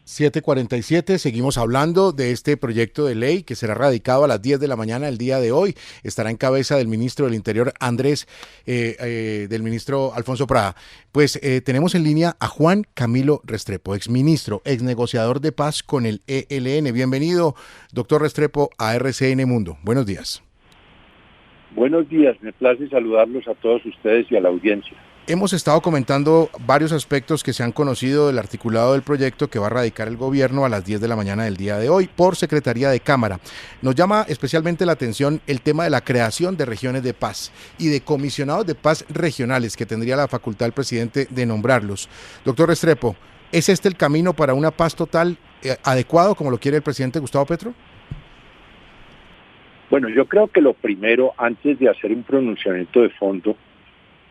7:47, seguimos hablando de este proyecto de ley que será radicado a las 10 de la mañana el día de hoy. Estará en cabeza del ministro del Interior, del ministro Alfonso Prada. Pues tenemos en línea a Juan Camilo Restrepo, exministro, exnegociador de paz con el ELN. Bienvenido, doctor Restrepo, a RCN Mundo. Buenos días. Buenos días, me place saludarlos a todos ustedes y a la audiencia. Hemos estado comentando varios aspectos que se han conocido del articulado del proyecto que va a radicar el gobierno a las 10 de la mañana del día de hoy por Secretaría de Cámara. Nos llama especialmente la atención el tema de la creación de regiones de paz y de comisionados de paz regionales que tendría la facultad el presidente de nombrarlos. Doctor Restrepo, ¿es este el camino para una paz total adecuado como lo quiere el presidente Gustavo Petro? Bueno, yo creo que lo primero, antes de hacer un pronunciamiento de fondo,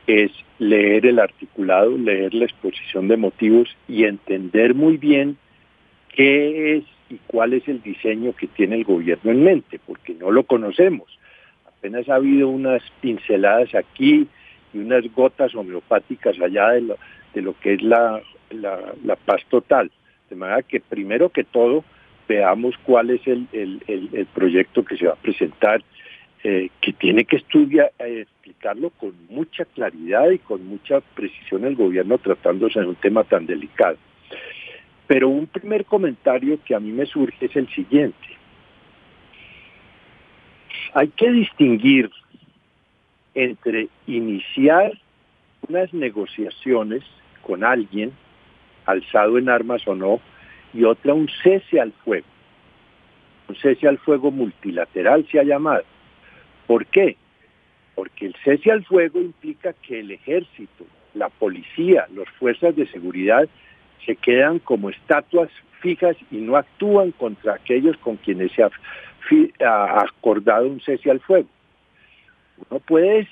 es leer el articulado, leer la exposición de motivos y entender muy bien qué es y cuál es el diseño que tiene el gobierno en mente, porque no lo conocemos. Apenas ha habido unas pinceladas aquí y unas gotas homeopáticas allá de lo que es la paz total. De manera que primero que todo veamos cuál es el proyecto que se va a presentar, que tiene que explicarlo con mucha claridad y con mucha precisión el gobierno tratándose de un tema tan delicado. Pero un primer comentario que a mí me surge es el siguiente. Hay que distinguir entre iniciar unas negociaciones con alguien, alzado en armas o no, y otra un cese al fuego. Un cese al fuego multilateral se ha llamado. ¿Por qué? Porque el cese al fuego implica que el ejército, la policía, las fuerzas de seguridad se quedan como estatuas fijas y no actúan contra aquellos con quienes se ha acordado un cese al fuego. Uno puede,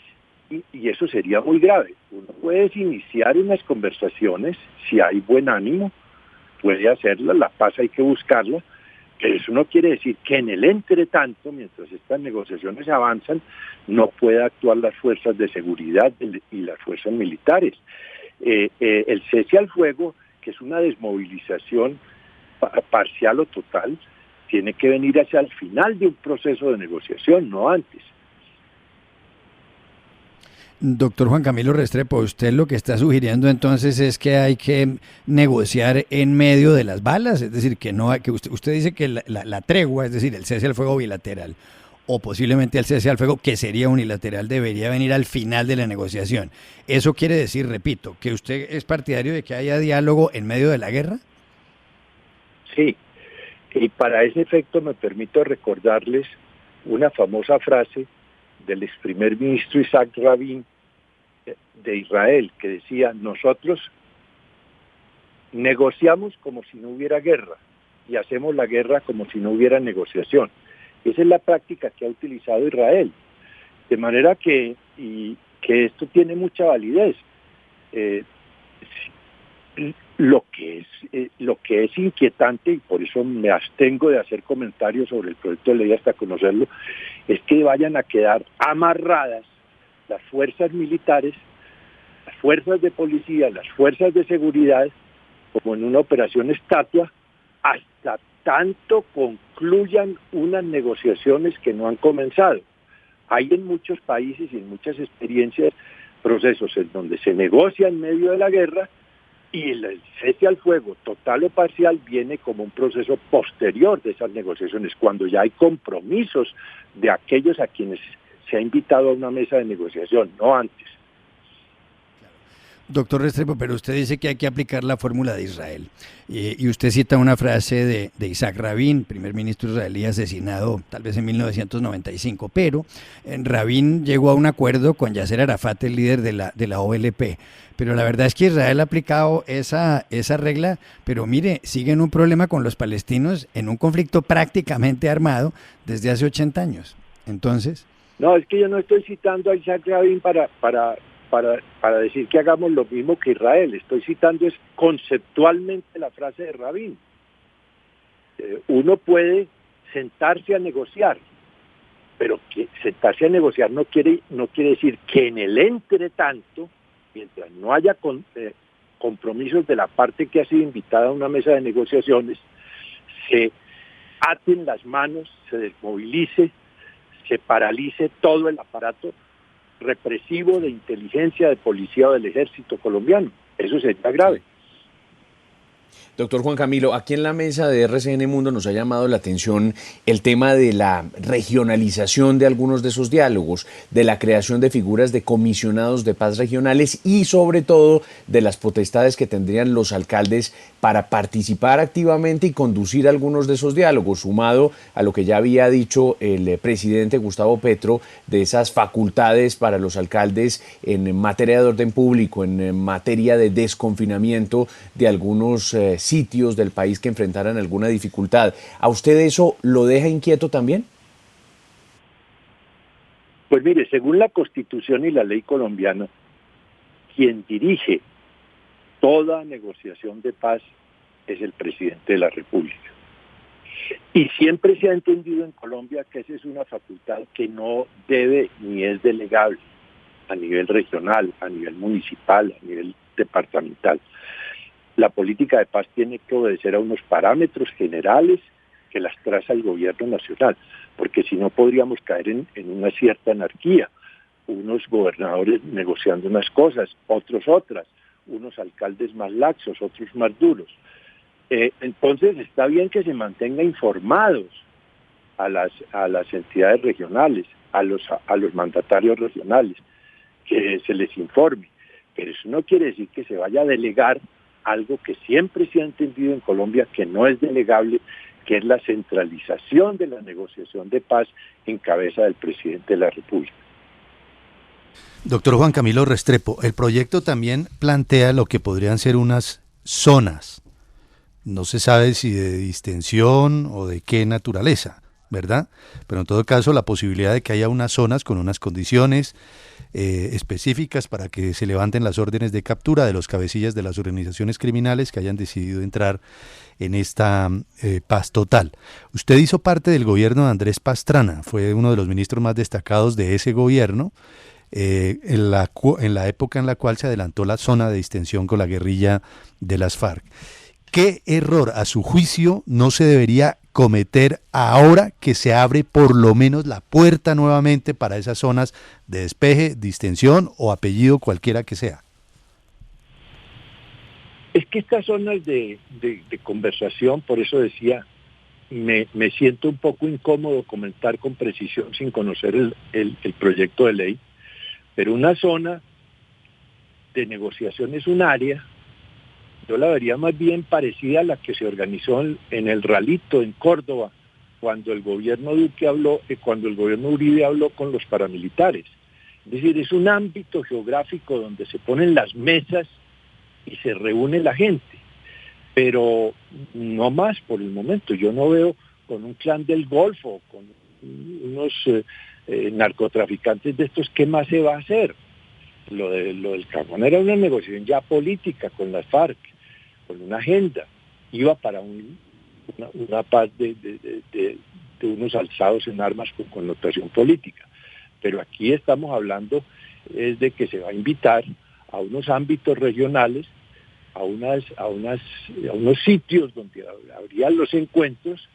y eso sería muy grave, uno puede iniciar unas conversaciones, si hay buen ánimo, puede hacerla, la paz hay que buscarla, pero eso no quiere decir que en el entretanto, mientras estas negociaciones avanzan, no pueda actuar las fuerzas de seguridad y las fuerzas militares. El cese al fuego, que es una desmovilización parcial o total, tiene que venir hacia el final de un proceso de negociación, no antes. Doctor Juan Camilo Restrepo, usted lo que está sugiriendo entonces es que hay que negociar en medio de las balas, es decir, que no hay, que usted dice que la tregua, es decir, el cese al fuego bilateral o posiblemente el cese al fuego que sería unilateral debería venir al final de la negociación. ¿Eso quiere decir, repito, que usted es partidario de que haya diálogo en medio de la guerra? Sí, y para ese efecto me permito recordarles una famosa frase del ex primer ministro Isaac Rabin de Israel, que decía: nosotros negociamos como si no hubiera guerra y hacemos la guerra como si no hubiera negociación. Esa es la práctica que ha utilizado Israel. De manera que esto tiene mucha validez. Lo que es inquietante, y por eso me abstengo de hacer comentarios sobre el proyecto de ley hasta conocerlo, es que vayan a quedar amarradas las fuerzas militares, las fuerzas de policía, las fuerzas de seguridad, como en una operación estatua, hasta tanto concluyan unas negociaciones que no han comenzado. Hay en muchos países y en muchas experiencias procesos en donde se negocia en medio de la guerra y el cese al fuego total o parcial viene como un proceso posterior de esas negociaciones, cuando ya hay compromisos de aquellos a quienes se ha invitado a una mesa de negociación, no antes. Doctor Restrepo, pero usted dice que hay que aplicar la fórmula de Israel. Y usted cita una frase de Isaac Rabin, primer ministro israelí asesinado tal vez en 1995. Pero Rabin llegó a un acuerdo con Yasser Arafat, el líder de la OLP. Pero la verdad es que Israel ha aplicado esa regla, pero mire, sigue en un problema con los palestinos en un conflicto prácticamente armado desde hace 80 años. Entonces... No, es que yo no estoy citando a Isaac Rabin para decir que hagamos lo mismo que Israel. Estoy citando es conceptualmente la frase de Rabin. Uno puede sentarse a negociar, pero que sentarse a negociar no quiere decir que en el entretanto, mientras no haya compromisos de la parte que ha sido invitada a una mesa de negociaciones, se aten las manos, se desmovilice, se paralice todo el aparato represivo de inteligencia, de policía o del ejército colombiano. Eso sería grave. Doctor Juan Camilo, aquí en la mesa de RCN Mundo nos ha llamado la atención el tema de la regionalización de algunos de esos diálogos, de la creación de figuras de comisionados de paz regionales y sobre todo de las potestades que tendrían los alcaldes para participar activamente y conducir algunos de esos diálogos, sumado a lo que ya había dicho el presidente Gustavo Petro de esas facultades para los alcaldes en materia de orden público, en materia de desconfinamiento de algunos sitios del país que enfrentaran alguna dificultad. ¿A usted eso lo deja inquieto también? Pues mire, según la Constitución y la ley colombiana, quien dirige toda negociación de paz es el presidente de la República. Y siempre se ha entendido en Colombia que esa es una facultad que no debe ni es delegable a nivel regional, a nivel municipal, a nivel departamental. La política de paz tiene que obedecer a unos parámetros generales que las traza el gobierno nacional, porque si no podríamos caer en una cierta anarquía, unos gobernadores negociando unas cosas, otros otras, unos alcaldes más laxos, otros más duros. Entonces está bien que se mantenga informados a las entidades regionales, a los mandatarios regionales, que se les informe, pero eso no quiere decir que se vaya a delegar algo que siempre se ha entendido en Colombia que no es delegable, que es la centralización de la negociación de paz en cabeza del presidente de la República. Doctor Juan Camilo Restrepo, el proyecto también plantea lo que podrían ser unas zonas, no se sabe si de distensión o de qué naturaleza, ¿verdad? Pero en todo caso la posibilidad de que haya unas zonas con unas condiciones específicas para que se levanten las órdenes de captura de los cabecillas de las organizaciones criminales que hayan decidido entrar en esta paz total. Usted hizo parte del gobierno de Andrés Pastrana, fue uno de los ministros más destacados de ese gobierno, en la época en la cual se adelantó la zona de distensión con la guerrilla de las FARC. ¿Qué error, a su juicio, no se debería cometer ahora que se abre por lo menos la puerta nuevamente para esas zonas de despeje, distensión o apellido cualquiera que sea? Es que estas zonas de conversación, por eso decía, me siento un poco incómodo comentar con precisión sin conocer el proyecto de ley, pero una zona de negociación es un área. Yo la vería más bien parecida a la que se organizó en el Ralito, en Córdoba, cuando el gobierno cuando el gobierno Uribe habló con los paramilitares. Es decir, es un ámbito geográfico donde se ponen las mesas y se reúne la gente. Pero no más por el momento. Yo no veo con un clan del Golfo, con unos narcotraficantes de estos, ¿qué más se va a hacer? Lo del Carbón era una negociación ya política con las FARC, con una agenda, iba para una paz de unos alzados en armas con connotación política. Pero aquí estamos hablando es de que se va a invitar a unos ámbitos regionales, a unos sitios donde habría los encuentros,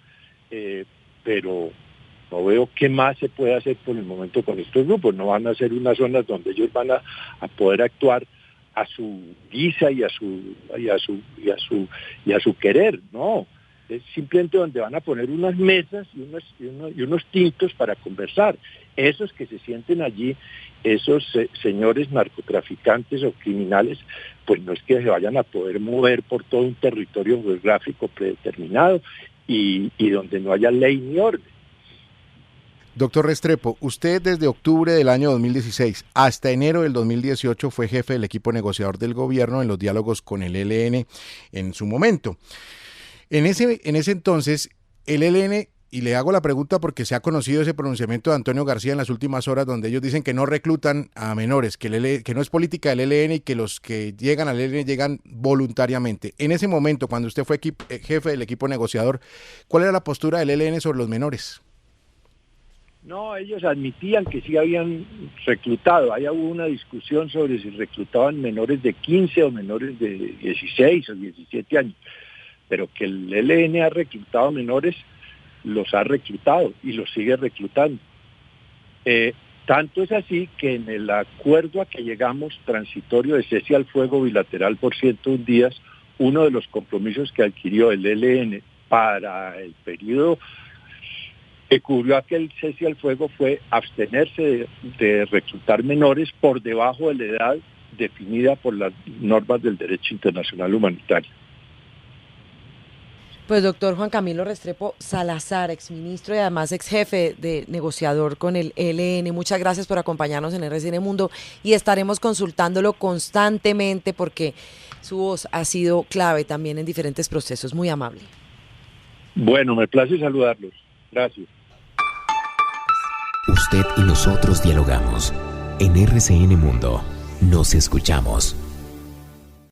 pero no veo qué más se puede hacer por el momento con estos grupos. No van a ser unas zonas donde ellos van a poder actuar a su guisa y a su querer, no. Es simplemente donde van a poner unas mesas y unos tintos para conversar. Esos que se sienten allí, esos señores narcotraficantes o criminales, pues no es que se vayan a poder mover por todo un territorio geográfico predeterminado y donde no haya ley ni orden. Doctor Restrepo, usted desde octubre del año 2016 hasta enero del 2018 fue jefe del equipo negociador del gobierno en los diálogos con el ELN en su momento. En ese entonces, el ELN, y le hago la pregunta porque se ha conocido ese pronunciamiento de Antonio García en las últimas horas, donde ellos dicen que no reclutan a menores, que no es política del ELN y que los que llegan al ELN llegan voluntariamente. En ese momento, cuando usted fue jefe del equipo negociador, ¿cuál era la postura del ELN sobre los menores? No, ellos admitían que sí habían reclutado. Ahí hubo una discusión sobre si reclutaban menores de 15 o menores de 16 o 17 años. Pero que el ELN ha reclutado menores, los ha reclutado y los sigue reclutando. Tanto es así que en el acuerdo a que llegamos transitorio de cese al fuego bilateral por 101 días, uno de los compromisos que adquirió el ELN para el periodo que cubrió aquel cese al fuego fue abstenerse de reclutar menores por debajo de la edad definida por las normas del derecho internacional humanitario. Pues doctor Juan Camilo Restrepo Salazar, exministro y además ex jefe de negociador con el ELN, muchas gracias por acompañarnos en RCN Mundo y estaremos consultándolo constantemente porque su voz ha sido clave también en diferentes procesos. Muy amable. Bueno, me place saludarlos. Gracias. Usted y nosotros dialogamos. En RCN Mundo nos escuchamos.